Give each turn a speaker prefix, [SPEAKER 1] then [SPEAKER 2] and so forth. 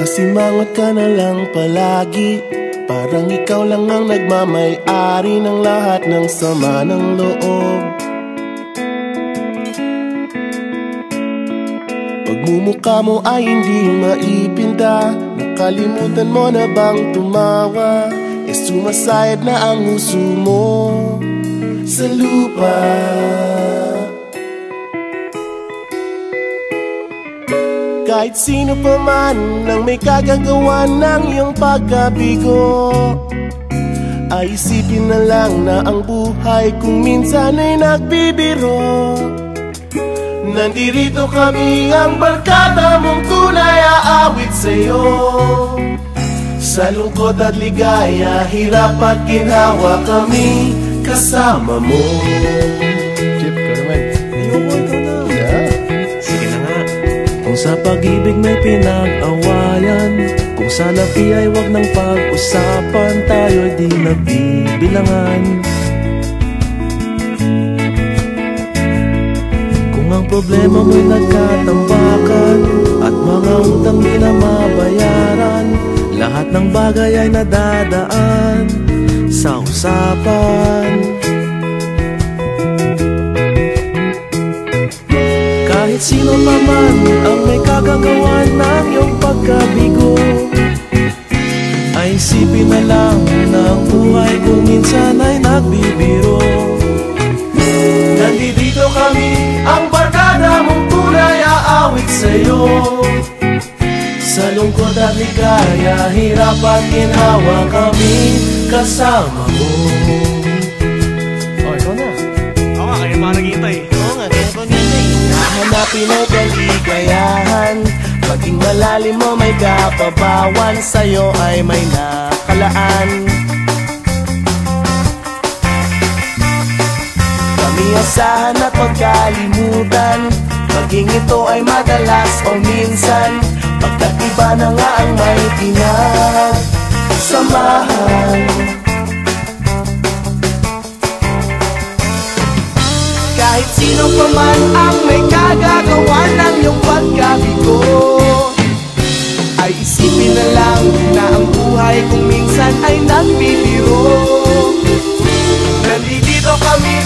[SPEAKER 1] Masimangot ka na lang palagi, parang ikaw lang ang nagmamay-ari ng lahat ng sama ng loob. Pagmumukha mo ay hindi maipinta, nakalimutan mo na bang tumawa? Sumasayad na ang huso mo sa lupa. Kahit sino pa man ang may kagagawa ng iyong pagkabigo, ay isipin na lang na ang buhay kung minsan ay nagbibiro. Nandirito kami, ang barkada mong tunay aawit sa'yo. Sa lungkot at ligaya, hirap at ginhawa, kami kasama mo.
[SPEAKER 2] Chip, ka naman.
[SPEAKER 1] Ayoko, ikaw na.
[SPEAKER 2] Yeah.
[SPEAKER 3] Sige na nga. Kung sa pag-ibig may pinag-awayan, kung sa labi ay wag nang pag-usapan, tayo'y di nagbibilangan. Kung ang problema mo'y nagkatambakan at mga utang di na mabayaran, lahat ng bagay ay nadadaan sa usapan. Kahit sino pa man ang may kagagawa ng iyong pagkabigo, ay isipin na lang na ang buhay kung minsan ay nagbibiro.
[SPEAKER 1] Nandito kami, ang barkada mong tunay aawit sa'yo. Sa lungkot at ligaya, hirap at ginhawa, kami kasama mo.
[SPEAKER 2] Oh, ikaw na.
[SPEAKER 3] Oo nga, kaya pa naghihintay.
[SPEAKER 1] Oo nga, kaya pa ganyan. Hahanapin ay kaligayahan, maging malalim mo may kapabawan, sa'yo ay may nakalaan. Kami asahan at pagkalimutan, maging ito ay madalas o minsan, pagkat iba na nga ang may pinagsamahan. Kahit sino pa man ang may kagagawa ng iyong pagkabigo, ay isipin na lang na ang buhay kung minsan ay nagbibiro. Nandito kami,